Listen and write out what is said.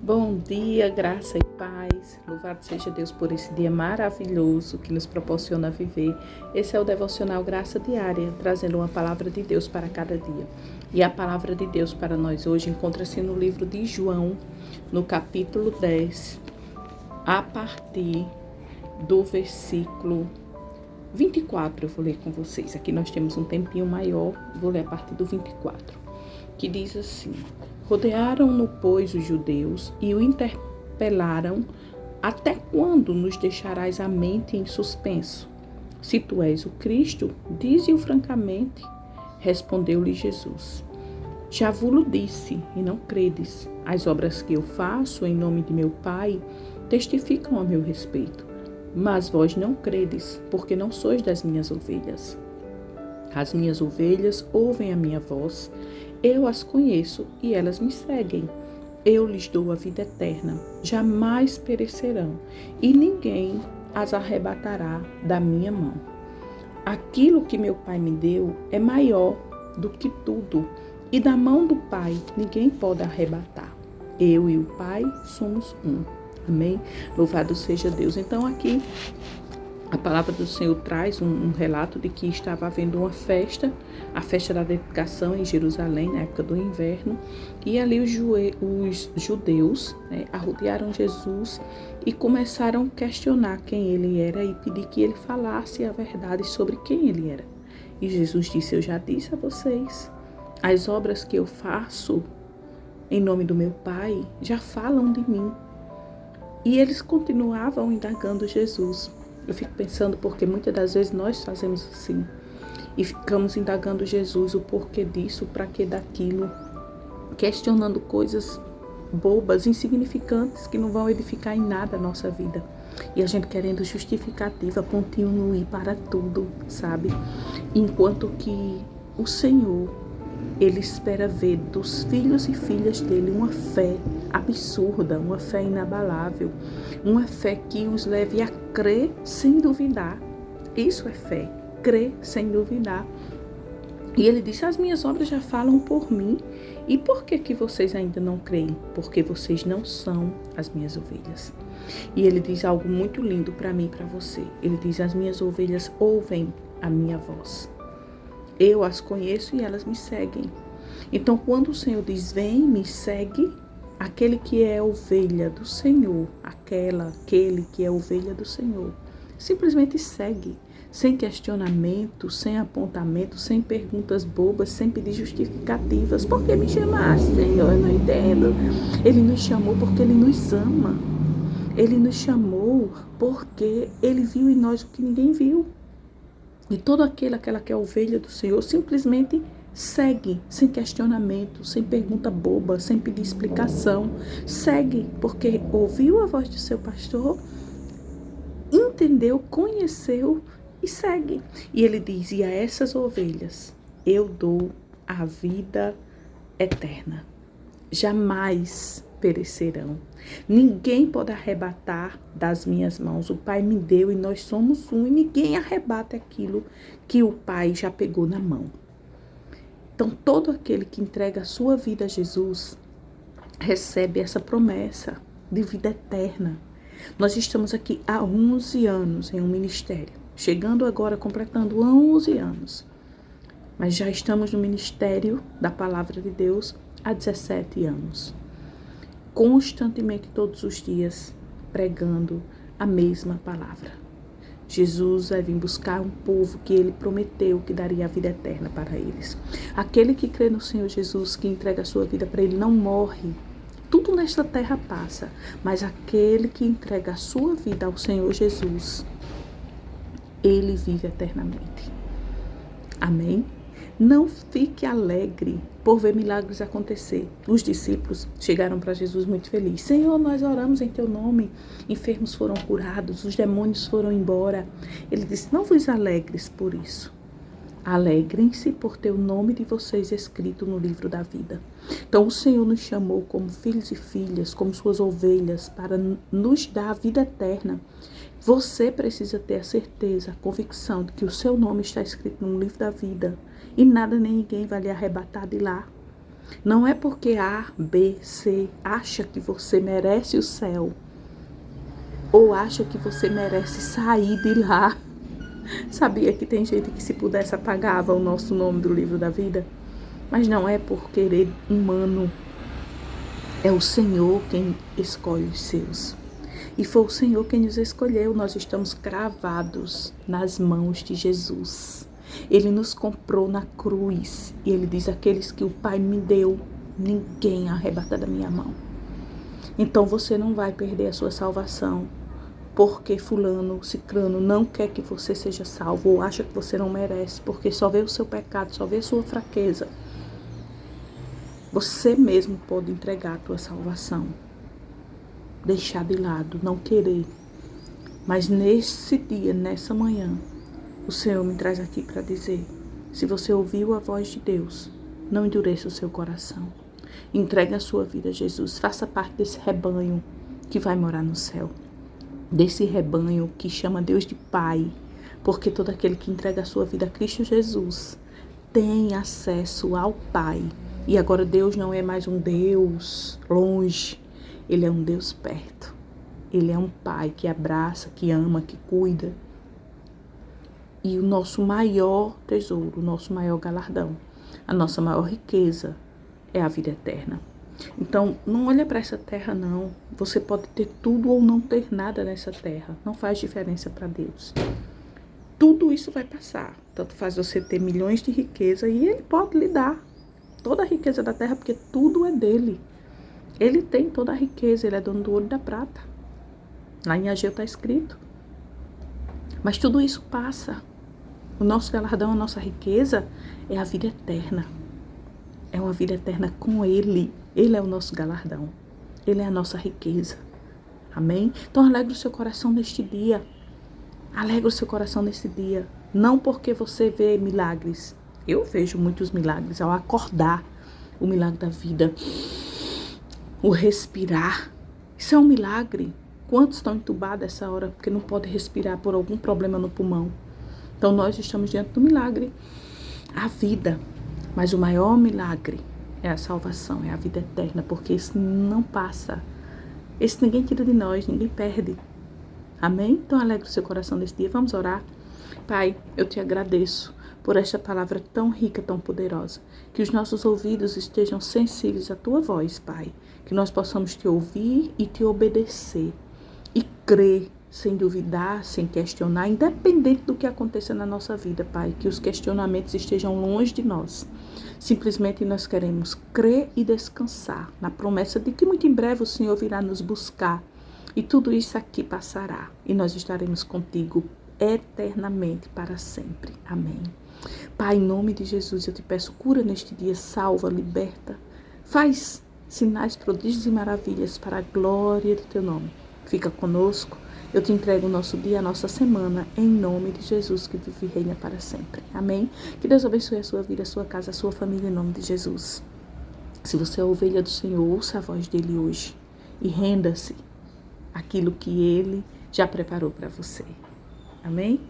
Bom dia, graça e paz. Louvado seja Deus por esse dia maravilhoso que nos proporciona viver. Esse é o Devocional Graça Diária, trazendo uma palavra de Deus para cada dia. E a palavra de Deus para nós hoje encontra-se no livro de João, no capítulo 10, a partir do versículo 24. Eu vou ler com vocês. Aqui nós temos um tempinho maior, vou ler a partir do 24, que diz assim: Rodearam-no, pois, os judeus e o interpelaram: Até quando nos deixarás a mente em suspenso? Se tu és o Cristo, dize-o francamente. Respondeu-lhe Jesus: Já vos disse, e não credes. As obras que eu faço em nome de meu Pai testificam a meu respeito. Mas vós não credes, porque não sois das minhas ovelhas. As minhas ovelhas ouvem a minha voz. Eu as conheço e elas me seguem. Eu lhes dou a vida eterna, jamais perecerão, e ninguém as arrebatará da minha mão. Aquilo que meu Pai me deu é maior do que tudo, e da mão do Pai ninguém pode arrebatar. Eu e o Pai somos um. Amém? Louvado seja Deus. Então aqui a palavra do Senhor traz um relato de que estava havendo uma festa, a festa da dedicação em Jerusalém, na época do inverno, e ali os judeus arrodearam Jesus e começaram a questionar quem ele era e pedir que ele falasse a verdade sobre quem ele era. E Jesus disse: Eu já disse a vocês, as obras que eu faço em nome do meu Pai já falam de mim. E eles continuavam indagando Jesus. Eu fico pensando porque muitas das vezes nós fazemos assim. E ficamos indagando Jesus, o porquê disso, para que daquilo. Questionando coisas bobas, insignificantes, que não vão edificar em nada a nossa vida. E a gente querendo justificativa, pontinho no i para tudo, sabe? Enquanto que o Senhor, Ele espera ver dos filhos e filhas dele uma fé absurda, uma fé inabalável, uma fé que os leve a crer sem duvidar. Isso é fé, crer sem duvidar. E ele disse: as minhas obras já falam por mim. E por que vocês ainda não creem? Porque vocês não são as minhas ovelhas. E ele diz algo muito lindo para mim e para você. Ele diz: as minhas ovelhas ouvem a minha voz. Eu as conheço e elas me seguem. Então, quando o Senhor diz: vem, me segue, aquele que é ovelha do Senhor, aquele que é ovelha do Senhor, simplesmente segue, sem questionamento, sem apontamento, sem perguntas bobas, sem pedir justificativas. Por que me chamaste, Senhor? Eu não entendo. Ele nos chamou porque Ele nos ama. Ele nos chamou porque Ele viu em nós o que ninguém viu. E todo aquela que é ovelha do Senhor simplesmente segue, sem questionamento, sem pergunta boba, sem pedir explicação. Segue, porque ouviu a voz do seu pastor, entendeu, conheceu e segue. E ele diz: e a essas ovelhas eu dou a vida eterna. Jamais perecerão. Ninguém pode arrebatar das minhas mãos. O Pai me deu e nós somos um, e ninguém arrebata aquilo que o Pai já pegou na mão. Então, todo aquele que entrega a sua vida a Jesus recebe essa promessa de vida eterna. Nós estamos aqui há 11 anos em um ministério, chegando agora, completando 11 anos. Mas já estamos no ministério da Palavra de Deus há 17 anos. Constantemente, todos os dias, pregando a mesma palavra. Jesus vai vir buscar um povo que Ele prometeu que daria a vida eterna para eles. Aquele que crê no Senhor Jesus, que entrega a sua vida para Ele, não morre. Tudo nesta terra passa, mas aquele que entrega a sua vida ao Senhor Jesus, Ele vive eternamente. Amém? Não fique alegre por ver milagres acontecer. Os discípulos chegaram para Jesus muito felizes. Senhor, nós oramos em teu nome. Enfermos foram curados, os demônios foram embora. Ele disse: não vos alegres por isso. Alegrem-se por ter o nome de vocês escrito no livro da vida. Então o Senhor nos chamou como filhos e filhas, como suas ovelhas, para nos dar a vida eterna. Você precisa ter a certeza, a convicção de que o seu nome está escrito no livro da vida. E nada nem ninguém vai lhe arrebatar de lá. Não é porque A, B, C acha que você merece o céu ou acha que você merece sair de lá. Sabia que tem gente que se pudesse apagava o nosso nome do livro da vida? Mas não é por querer humano. É o Senhor quem escolhe os seus. E foi o Senhor quem nos escolheu. Nós estamos cravados nas mãos de Jesus. Ele nos comprou na cruz. E Ele diz, aqueles que o Pai me deu, ninguém arrebata da minha mão. Então você não vai perder a sua salvação porque fulano, ciclano não quer que você seja salvo ou acha que você não merece, porque só vê o seu pecado, só vê a sua fraqueza. Você mesmo pode entregar a tua salvação. Deixar de lado, não querer. Mas nesse dia, nessa manhã, o Senhor me traz aqui para dizer, se você ouviu a voz de Deus, não endureça o seu coração. Entregue a sua vida a Jesus. Faça parte desse rebanho que vai morar no céu. Desse rebanho que chama Deus de Pai. Porque todo aquele que entrega a sua vida a Cristo Jesus tem acesso ao Pai. E agora Deus não é mais um Deus longe. Ele é um Deus perto. Ele é um Pai que abraça, que ama, que cuida. E o nosso maior tesouro, o nosso maior galardão, a nossa maior riqueza é a vida eterna. Então, não olha para essa terra, não. Você pode ter tudo ou não ter nada nessa terra. Não faz diferença para Deus. Tudo isso vai passar. Tanto faz você ter milhões de riqueza e Ele pode lhe dar toda a riqueza da terra, porque tudo é dele. Ele tem toda a riqueza, Ele é dono do ouro e da prata. Lá em Ageu está escrito. Mas tudo isso passa. O nosso galardão, a nossa riqueza é a vida eterna. É uma vida eterna com Ele. Ele é o nosso galardão. Ele é a nossa riqueza. Amém? Então alegre o seu coração neste dia. Alegre o seu coração nesse dia. Não porque você vê milagres. Eu vejo muitos milagres ao acordar. O milagre da vida. O respirar. Isso é um milagre. Quantos estão entubados essa hora porque não podem respirar por algum problema no pulmão? Então nós estamos diante do milagre. A vida. Mas o maior milagre é a salvação, é a vida eterna, porque isso não passa. Esse ninguém tira de nós, ninguém perde. Amém? Então alegre o seu coração nesse dia. Vamos orar. Pai, eu te agradeço por esta palavra tão rica, tão poderosa. Que os nossos ouvidos estejam sensíveis à tua voz, Pai. Que nós possamos te ouvir e te obedecer. E crer, sem duvidar, sem questionar, independente do que aconteça na nossa vida, Pai. Que os questionamentos estejam longe de nós. Simplesmente nós queremos crer e descansar na promessa de que muito em breve o Senhor virá nos buscar. E tudo isso aqui passará. E nós estaremos contigo eternamente, para sempre. Amém. Pai, em nome de Jesus, eu te peço cura neste dia, salva, liberta. Faz sinais, prodígios e maravilhas para a glória do teu nome. Fica conosco. Eu te entrego o nosso dia, a nossa semana, em nome de Jesus, que vive e reina para sempre. Amém? Que Deus abençoe a sua vida, a sua casa, a sua família, em nome de Jesus. Se você é a ovelha do Senhor, ouça a voz dele hoje e renda-se àquilo que ele já preparou para você. Amém?